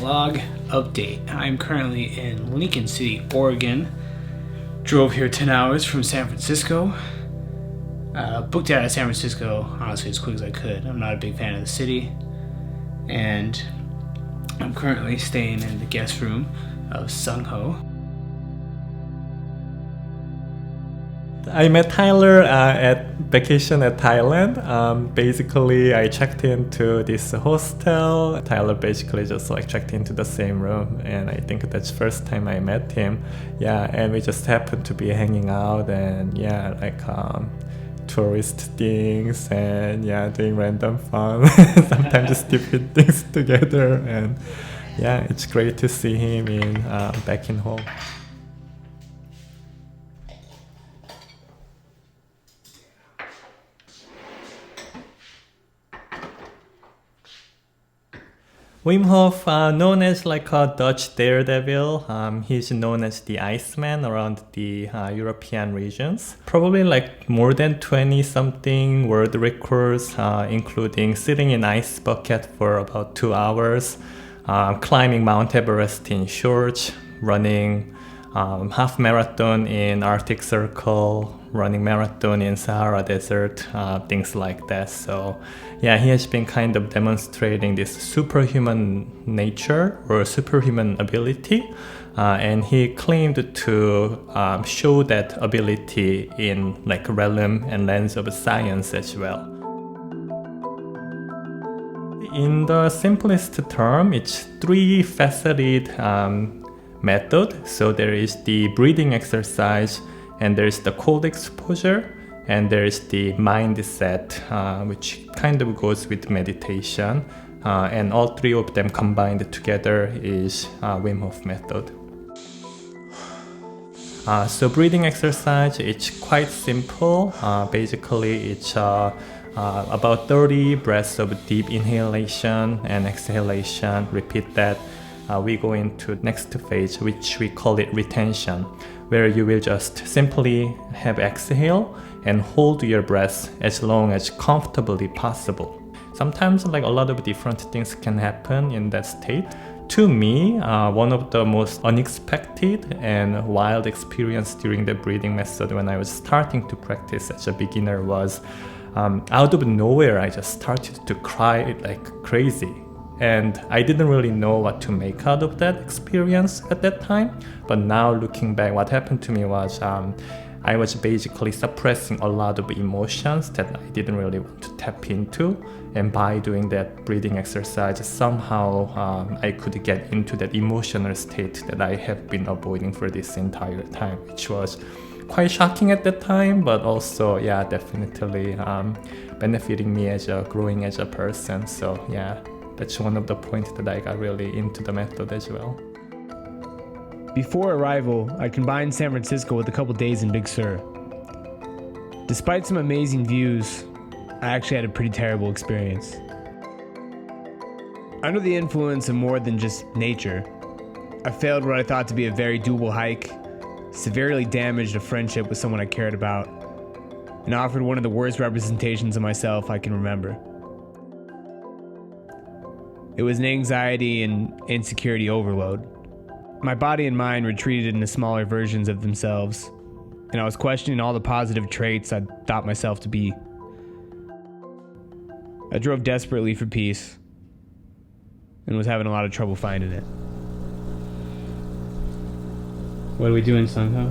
vlog update. I'm currently in Lincoln City, Oregon. Drove here 10 hours from San Francisco. Booked out of San Francisco, honestly, as quick as I could. I'm not a big fan of the city. And I'm currently staying in the guest room of Sungho. I met Tyler at vacation at Thailand. Basically, I checked into this hostel. Tyler basically just checked into the same room, and I think that's the first time I met him. Yeah, and we just happened to be hanging out and tourist things and doing random fun, sometimes stupid things together. And it's great to see him back in home. Wim Hof, known as a Dutch daredevil, he's known as the Iceman around the European regions. Probably more than 20-something world records, including sitting in ice bucket for about 2 hours, climbing Mount Everest in shorts, running half marathon in Arctic Circle, running marathon in Sahara Desert, things like that. So he has been kind of demonstrating this superhuman nature or superhuman ability, and he claimed to show that ability in realm and lens of science as well. In the simplest term, it's three-faceted method. So there is the breathing exercise, and there's the cold exposure, and there's the mindset, which kind of goes with meditation. And all three of them combined together is Wim Hof method. So breathing exercise, it's quite simple. Basically, it's about 30 breaths of deep inhalation and exhalation. Repeat that. We go into next phase, which we call it retention, where you will just simply have exhale and hold your breath as long as comfortably possible. Sometimes a lot of different things can happen in that state. To me, one of the most unexpected and wild experience during the breathing method when I was starting to practice as a beginner was out of nowhere I just started to cry like crazy. And I didn't really know what to make out of that experience at that time. But now looking back, what happened to me was I was basically suppressing a lot of emotions that I didn't really want to tap into. And by doing that breathing exercise, somehow I could get into that emotional state that I have been avoiding for this entire time, which was quite shocking at that time, but also, definitely benefiting me growing as a person. So, that's one of the points that I got really into the method as well. Before arrival, I combined San Francisco with a couple days in Big Sur. Despite some amazing views, I actually had a pretty terrible experience. Under the influence of more than just nature, I failed what I thought to be a very doable hike, severely damaged a friendship with someone I cared about, and offered one of the worst representations of myself I can remember. It was an anxiety and insecurity overload. My body and mind retreated into smaller versions of themselves, and I was questioning all the positive traits I thought myself to be. I drove desperately for peace, and was having a lot of trouble finding it. What are we doing, Sungho?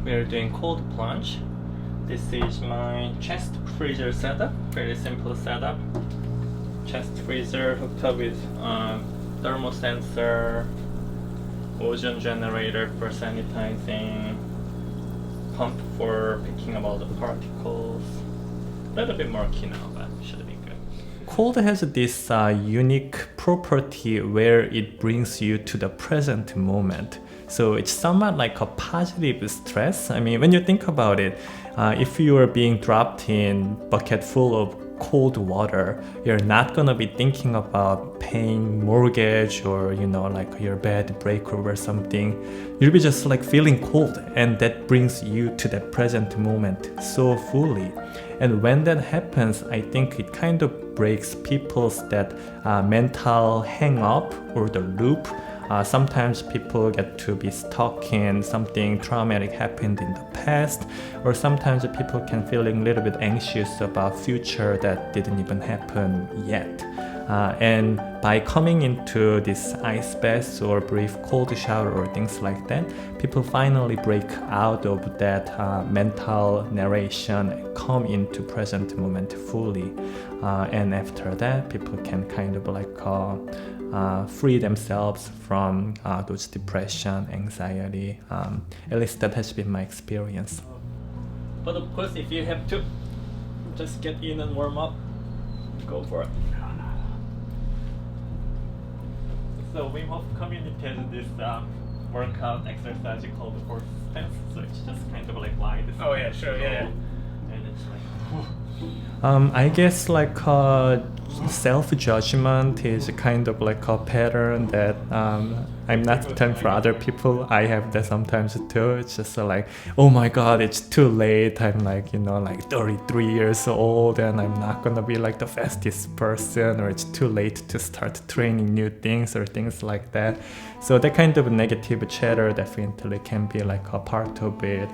We're doing cold plunge. This is my chest freezer setup, very simple setup. Chest freezer hooked up with thermal sensor, ozone generator for sanitizing, pump for picking up all the particles. A little bit murky now, but should be good. Cold has this unique property where it brings you to the present moment. So it's somewhat like a positive stress. I mean, when you think about it, if you are being dropped in bucket full of cold water, you're not gonna be thinking about paying mortgage or your bed break or something. You'll be just feeling cold, and that brings you to that present moment so fully. And when that happens, I think it kind of breaks people's that mental hang up or the loop. Sometimes people get to be stuck in something traumatic happened in the past, or sometimes people can feeling a little bit anxious about future that didn't even happen yet. And by coming into this ice bath or brief cold shower or things like that, people finally break out of that mental narration and come into present moment fully. And after that, people can kind of like free themselves from those depression, anxiety. At least that has been my experience. But of course, if you have to just get in and warm up, go for it. So Wim Hof community has this workout exercise called the horse stance. So it's just kind of like lie. Oh yeah, sure, yeah. And it's like. I guess like self-judgment is kind of like a pattern that I'm not telling for other people. I have that sometimes too. It's just like, oh my god, it's too late. I'm like, like 33 years old and I'm not gonna be like the fastest person, or it's too late to start training new things or things like that. So that kind of negative chatter definitely can be like a part of it.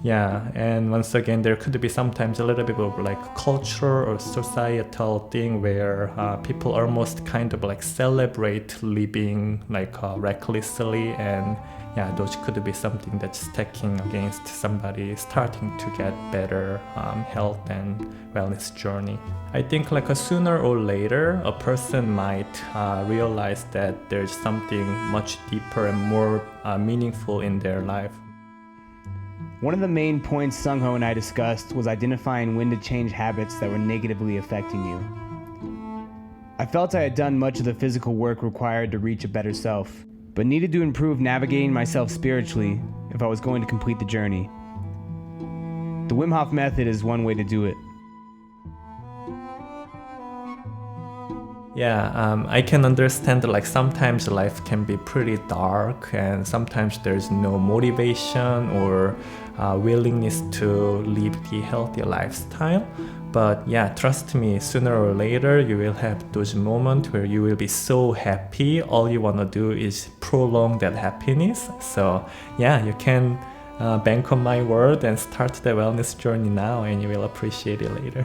Yeah, and once again, there could be sometimes a little bit of like culture or societal thing where people almost kind of like celebrate living like recklessly, and yeah, those could be something that's stacking against somebody starting to get better health and wellness journey. I think like sooner or later, a person might realize that there's something much deeper and more meaningful in their life. One of the main points Sungho and I discussed was identifying when to change habits that were negatively affecting you. I felt I had done much of the physical work required to reach a better self, but needed to improve navigating myself spiritually if I was going to complete the journey. The Wim Hof method is one way to do it. Yeah, I can understand that like sometimes life can be pretty dark and sometimes there's no motivation or willingness to live the healthy lifestyle. But yeah, trust me, sooner or later you will have those moments where you will be so happy. All you want to do is prolong that happiness. So yeah, you can bank on my word and start the wellness journey now, and you will appreciate it later.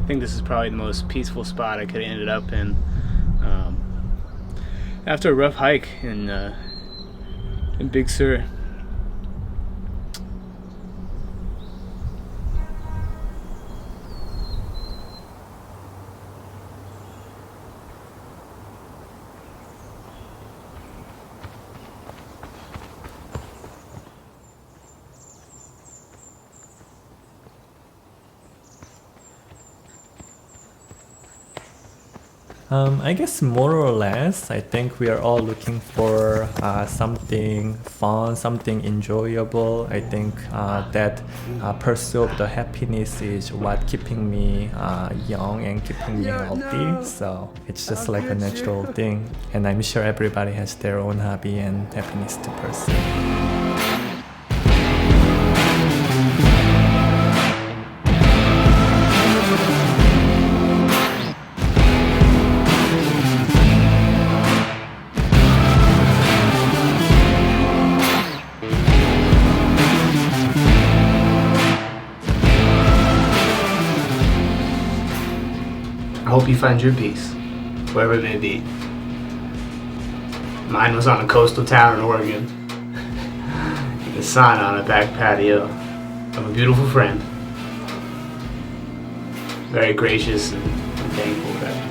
I think this is probably the most peaceful spot I could have ended up in after a rough hike in Big Sur. I guess more or less, I think we are all looking for something fun, something enjoyable. I think that pursuit of the happiness is what keeping me young and keeping me healthy. So it's just like a natural thing. And I'm sure everybody has their own hobby and happiness to pursue. I hope you find your peace, wherever it may be. Mine was on a coastal town in Oregon, in the sauna on a back patio of a beautiful friend. Very gracious and thankful that